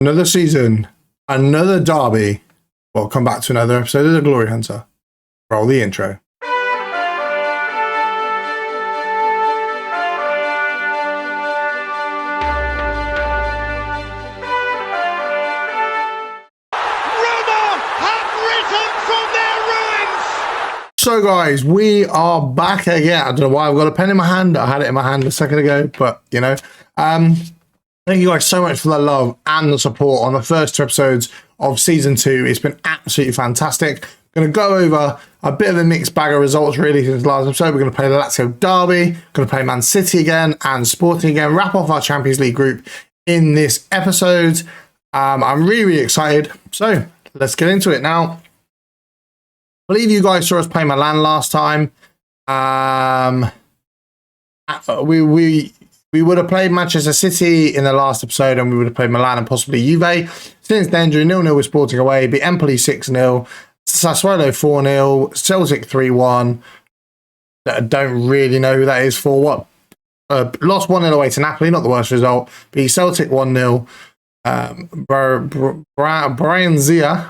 Another season, another derby. Welcome back to another episode of The Glory Hunter. Roll the intro. So guys, we are back again. I don't know why I've got a pen in my hand. I had it in my hand a second ago, but you know. Thank you guys so much for the love and the support on the first two episodes of season 2. It's been absolutely fantastic. Going to go over a bit of a mixed bag of results really since the last episode. We're going to play the Lazio derby, going to play Man City again and Sporting again, wrap off our Champions League group in this episode. I'm really excited. So let's get into it now. I believe you guys saw us play Milan last time. We would have played Manchester City in the last episode, and we would have played Milan and possibly Juve. Since then, drew 0-0 with Sporting away, beat Empoli 6-0, Sassuolo 4-0, Celtic 3-1. Don't really know who that is for what. Lost 1-0 away to Napoli, not the worst result. Beat Celtic 1-0. Brenzia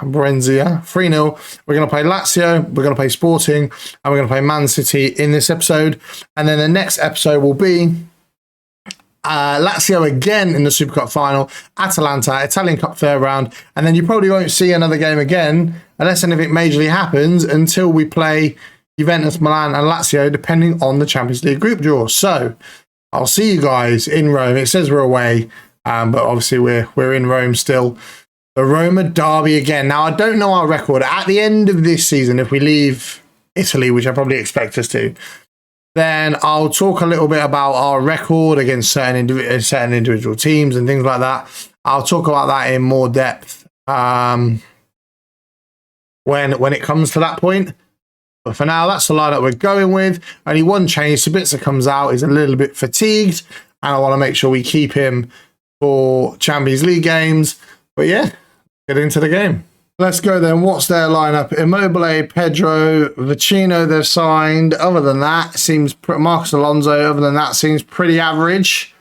3-0. We're going to play Lazio, we're going to play Sporting, and we're going to play Man City in this episode. And then the next episode will be Lazio again in the Super Cup final, Atalanta, Italian Cup third round, and then you probably won't see another game again unless anything majorly happens until we play Juventus, Milan, and Lazio, depending on the Champions League group draw. So I'll see you guys in Rome. It says we're away. But obviously we're in Rome still. The Roma derby again. Now, I don't know our record. At the end of this season, if we leave Italy, which I probably expect us to, then I'll talk a little bit about our record against certain individual teams and things like that. I'll talk about that in more depth when it comes to that point. But for now, that's the lineup we're going with. Only one change. Sabitzer comes out. He's a little bit fatigued, and I want to make sure we keep him for Champions League games. But yeah, get into the game. Let's go then. What's their lineup? Immobile, Pedro, Vicino they've signed. Other than that, seems Marcos Alonso, other than that, seems pretty average.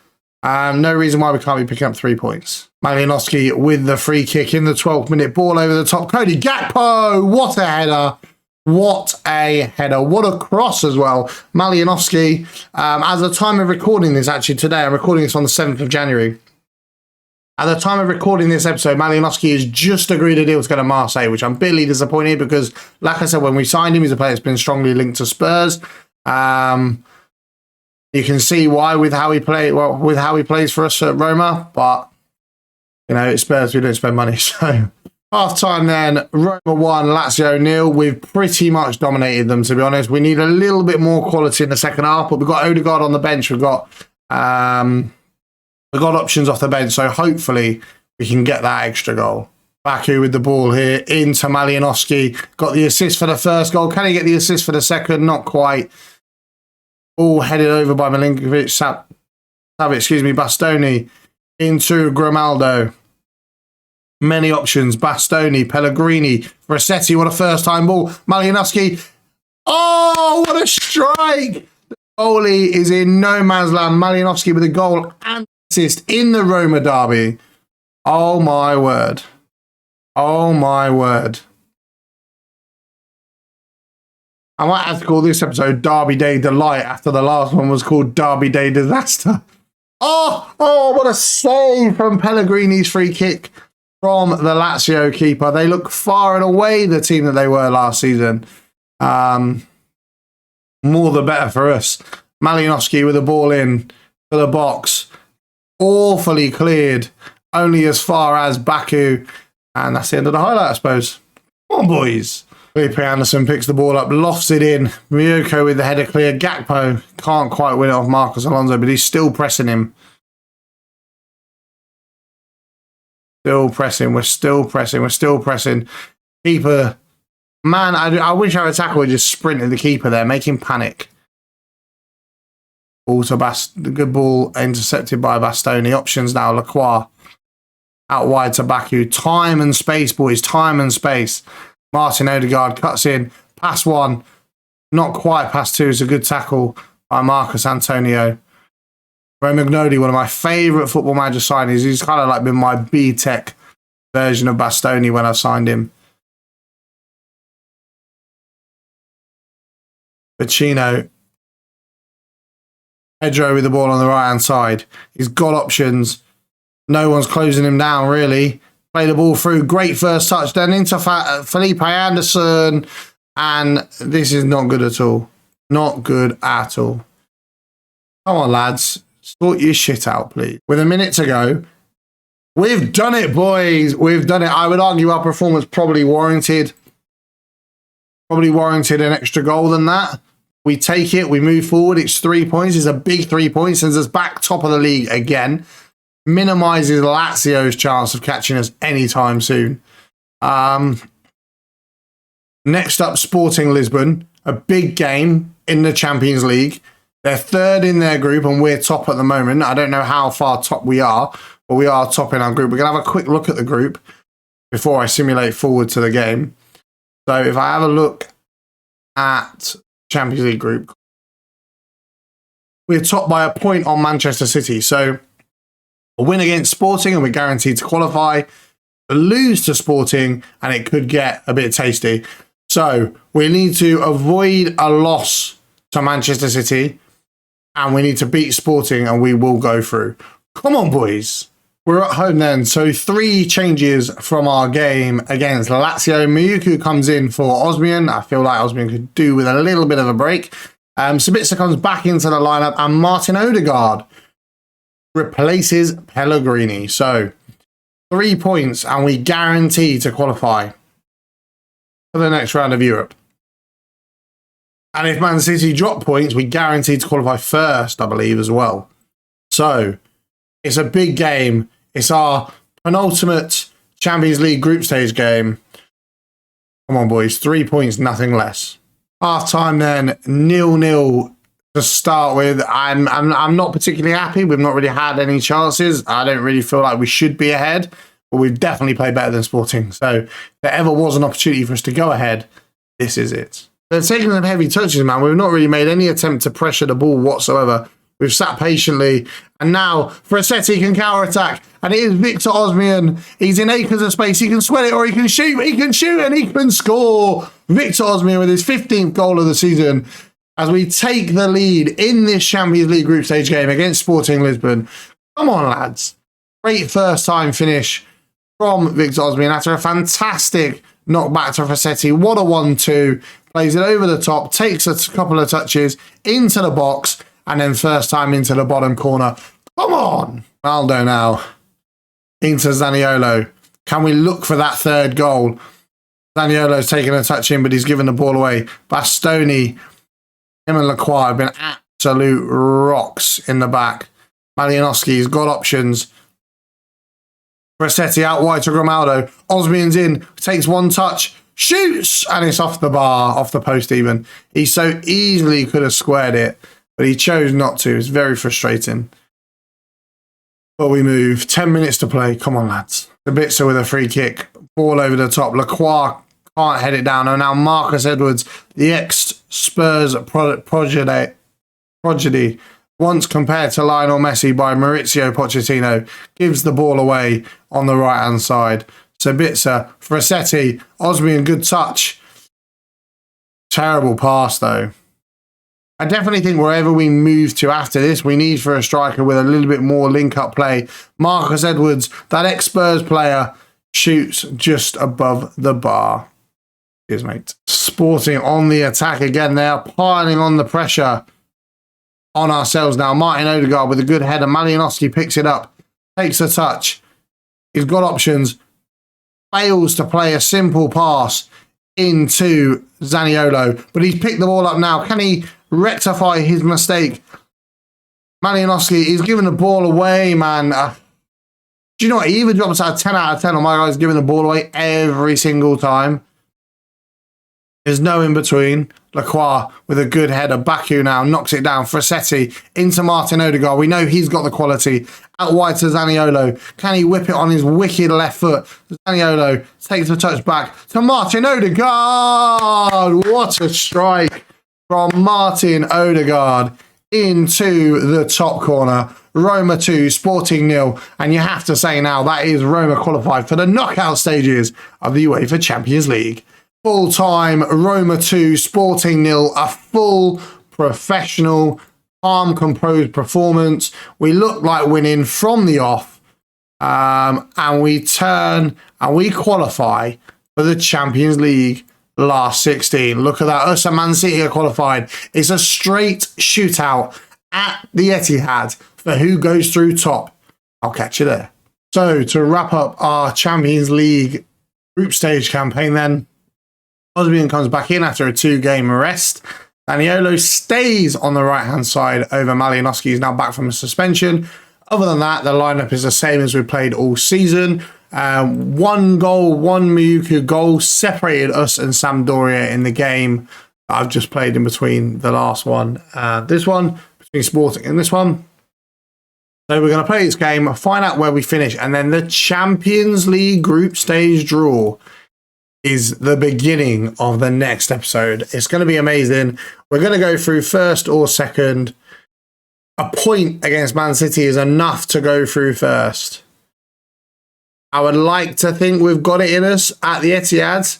No reason why we can't be picking up 3 points. Malinowski with the free kick in the 12th minute, ball over the top. Cody Gakpo, what a header. What a header. What a cross as well. Malinowski, at the time of recording this, actually today, I'm recording this on the 7th of January. At the time of recording this episode, Malinowski has just agreed a deal to go to Marseille, which I'm bitterly disappointed because, like I said, when we signed him, he's a player that's been strongly linked to Spurs. You can see why with how he plays for us at Roma, but you know, it's Spurs, we don't spend money. So half time then, Roma 1, Lazio 0. We've pretty much dominated them, to be honest. We need a little bit more quality in the second half, but we've got Odegaard on the bench. We've got options off the bench, so hopefully we can get that extra goal. Baku with the ball here into Malinowski. Got the assist for the first goal. Can he get the assist for the second? Not quite. All headed over by Bastoni into Grimaldo. Many options. Bastoni, Pellegrini, Rossetti. What a first-time ball. Malinowski. Oh, what a strike! The goalie is in no man's land. Malinowski with a goal and assist in the Roma derby. Oh my word. Oh my word. I might have to call this episode Derby Day Delight after the last one was called Derby Day Disaster. Oh, what a save from Pellegrini's free kick from the Lazio keeper. They look far and away the team that they were last season. More the better for us. Malinowski with the ball in to the box. Awfully cleared. Only as far as Baku. And that's the end of the highlight, I suppose. Come on, boys. Felipe Anderson picks the ball up, lofts it in. Ryoko with the header clear. Gakpo can't quite win it off Marcos Alonso, but he's still pressing him. Still pressing. We're still pressing. Keeper. Man, I wish our attacker would just sprint at the keeper there, make him panic. Ball to the good ball intercepted by Bastoni. Options now, Lacroix. Out wide to Baku. Time and space, boys. Time and space. Martin Odegaard cuts in. Pass 1. Not quite pass 2. It's a good tackle by Marcus Antonio. Romagnoli, one of my favourite football manager signings. He's kind of like been my B-Tech version of Bastoni when I signed him. Pacino. Pedro with the ball on the right-hand side. He's got options. No one's closing him down, really. Play the ball through. Great first touch. Then into Felipe Anderson. And this is not good at all. Not good at all. Come on, lads. Sort your shit out, please. With a minute to go. We've done it, boys. We've done it. I would argue our performance probably warranted an extra goal than that. We take it. We move forward. It's 3 points. It's a big 3 points. Sends us back top of the league again. Minimises Lazio's chance of catching us anytime soon. Next up, Sporting Lisbon. A big game in the Champions League. They're third in their group and we're top at the moment. I don't know how far top we are, but we are top in our group. We're going to have a quick look at the group before I simulate forward to the game. So if I have a look at Champions League group, we're top by a point on Manchester City. So a win against Sporting and we're guaranteed to qualify. A lose to Sporting and it could get a bit tasty. So we need to avoid a loss to Manchester City and we need to beat Sporting and we will go through. Come on, boys. We're at home then. So 3 changes from our game against Lazio. Miyuku comes in for Osmian. I feel like Osmian could do with a little bit of a break. Sabitzer comes back into the lineup and Martin Odegaard replaces Pellegrini. So 3 points and we guarantee to qualify for the next round of Europe. And if Man City drop points, we guarantee to qualify first, I believe, as well. So it's a big game. It's our penultimate Champions League group stage game. Come on, boys. 3 points, nothing less. Half time then, 0-0 to start with. I'm not particularly happy. We've not really had any chances. I don't really feel like we should be ahead, but we've definitely played better than Sporting. So if there ever was an opportunity for us to go ahead, this is it. They're taking them heavy touches, man. We've not really made any attempt to pressure the ball whatsoever. We've sat patiently. And now Frasetti can counter-attack. And it is Victor Osmian. He's in acres of space. He can sweat it or he can shoot. He can shoot and he can score. Victor Osmian with his 15th goal of the season as we take the lead in this Champions League group stage game against Sporting Lisbon. Come on, lads. Great first-time finish from Victor Osmian after a fantastic knockback to Frasetti. What a 1-2. Plays it over the top, takes a couple of touches into the box, and then first time into the bottom corner. Come on! Ronaldo now into Zaniolo. Can we look for that third goal? Zaniolo's taking a touch in, but he's given the ball away. Bastoni, him and Lacroix have been absolute rocks in the back. Malinowski's got options. Rossetti out wide to Grimaldo. Osmian's in, takes one touch, shoots, and it's off the bar, off the post even. He so easily could have squared it, but he chose not to. It's very frustrating. But we move. 10 minutes to play. Come on, lads. Sabitzer with a free kick. Ball over the top. Lacroix can't head it down. And now Marcus Edwards, the ex-Spurs prodigy, once compared to Lionel Messi by Maurizio Pochettino, gives the ball away on the right-hand side. Sabitzer, Frasetti, Osmian, good touch. Terrible pass, though. I definitely think wherever we move to after this, we need for a striker with a little bit more link-up play. Marcus Edwards, that ex-Spurs player, shoots just above the bar. Cheers, mate. Sporting on the attack again. They are piling on the pressure on ourselves now. Martin Odegaard with a good header. Malinowski picks it up, takes a touch. He's got options. Fails to play a simple pass into Zaniolo, but he's picked the ball up now. Can he rectify his mistake? Malinowski, he's giving the ball away, man. Do you know what? He even drops out 10 out of 10 on my guys giving the ball away every single time. There's no in between. Lacroix with a good header. Baku now knocks it down. Frasetti into Martin Odegaard. We know he's got the quality. Out wide to Zaniolo. Can he whip it on his wicked left foot? Zaniolo takes the touch back to Martin Odegaard. What a strike from Martin Odegaard into the top corner. Roma 2, Sporting 0. And you have to say now that is Roma qualified for the knockout stages of the UEFA Champions League. Full time, Roma 2, Sporting 0, a full professional, calm, composed performance. We look like winning from the off, and we turn and we qualify for the Champions League last 16. Look at that. Us and Man City are qualified. It's a straight shootout at the Etihad for who goes through top. I'll catch you there. So to wrap up our Champions League group stage campaign then, Osmian comes back in after a 2-game rest. Daniolo stays on the right-hand side over Malinowski. He's now back from a suspension. Other than that, the lineup is the same as we played all season. One Miyuku goal separated us and Sampdoria in the game I've just played in between the last one and this one, between Sporting and this one. So we're going to play this game, find out where we finish, and then the Champions League group stage draw is the beginning of the next episode. It's going to be amazing. We're going to go through first or second. A point against Man City is enough to go through first. I would like to think we've got it in us at the Etihad,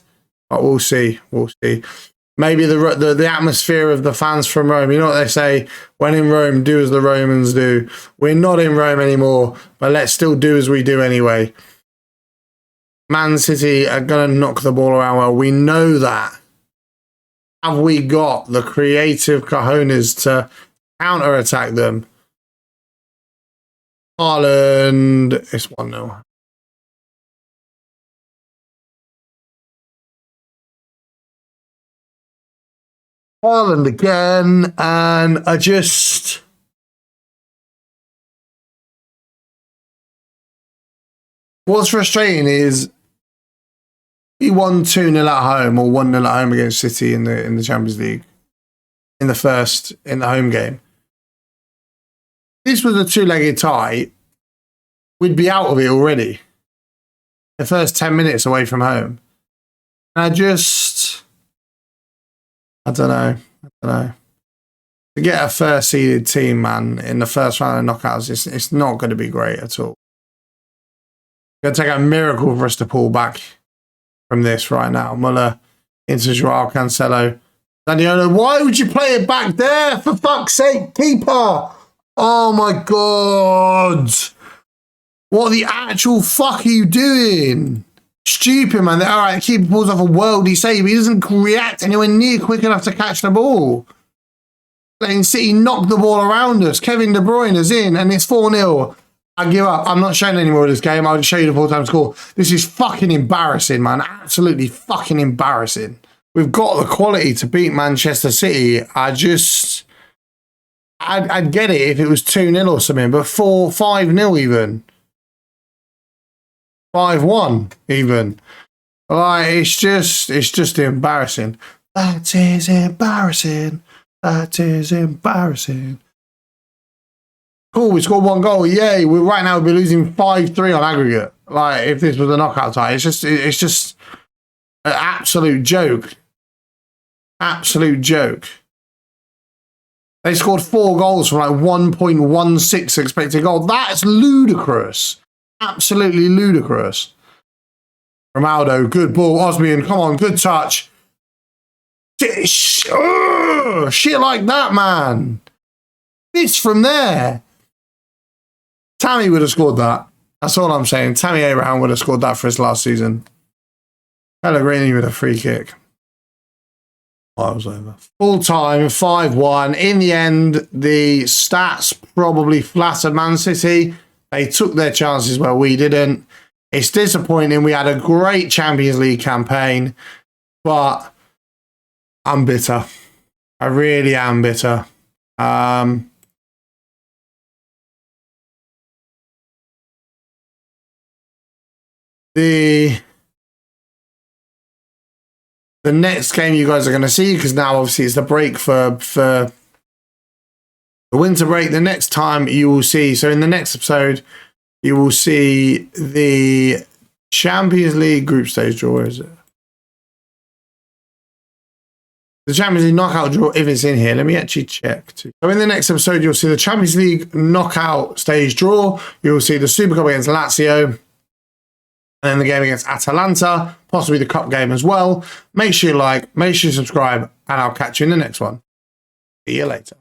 but we'll see. We'll see. Maybe the atmosphere of the fans from Rome. You know what they say? When in Rome, do as the Romans do. We're not in Rome anymore, but let's still do as we do anyway. Man City are going to knock the ball around well. We know that. Have we got the creative cojones to counter-attack them? Haaland, it's 1-0. Haaland again, and I just... What's frustrating is we won 2-0 at home or 1-0 at home against City in the Champions League in the home game. This was a 2-legged tie. We'd be out of it already. The first 10 minutes away from home. And I don't know. To get a first seeded team, man, in the first round of knockouts, it's not going to be great at all. It's going to take a miracle for us to pull back from this right now. Muller into Joao Cancelo. Daniolo, why would you play it back there? For fuck's sake, keeper! Oh my God! What the actual fuck are you doing? Stupid, man. All right, the keeper pulls off a worldly save. He doesn't react anywhere near quick enough to catch the ball. Letting City knock the ball around us. Kevin De Bruyne is in, and it's 4-0. I give up. I'm not showing any more of this game. I'll just show you the full-time score. This is fucking embarrassing, man. Absolutely fucking embarrassing. We've got the quality to beat Manchester City. I'd get it if it was 2-0 or something, but 5-0 even. 5-1 even. Like, it's just embarrassing. That is embarrassing. That is embarrassing. Cool, we scored 1 goal. Yay. Right now we'd be losing 5-3 on aggregate. Like, if this was a knockout tie. It's just an absolute joke. Absolute joke. They scored 4 goals from like 1.16 expected goal. That's ludicrous. Absolutely ludicrous. Ronaldo, good ball. Osmian, come on, good touch. Shit like that, man. It's from there. Tammy would have scored that. That's all I'm saying. Tammy Abraham would have scored that for us last season. Pellegrini with a free kick. I was over. Full time, 5-1. In the end, the stats probably flattered Man City. They took their chances where we didn't. It's disappointing. We had a great Champions League campaign, but I'm bitter. I really am bitter. The next game you guys are going to see, because now obviously it's the break for the winter break. The next time you will see, so in the next episode, you will see the Champions League group stage draw, is it? The Champions League knockout draw, if it's in here, let me actually check. So in the next episode, you'll see the Champions League knockout stage draw. You'll see the Super Cup against Lazio. And then the game against Atalanta, possibly the cup game as well. Make sure you like, make sure you subscribe, and I'll catch you in the next one. See you later.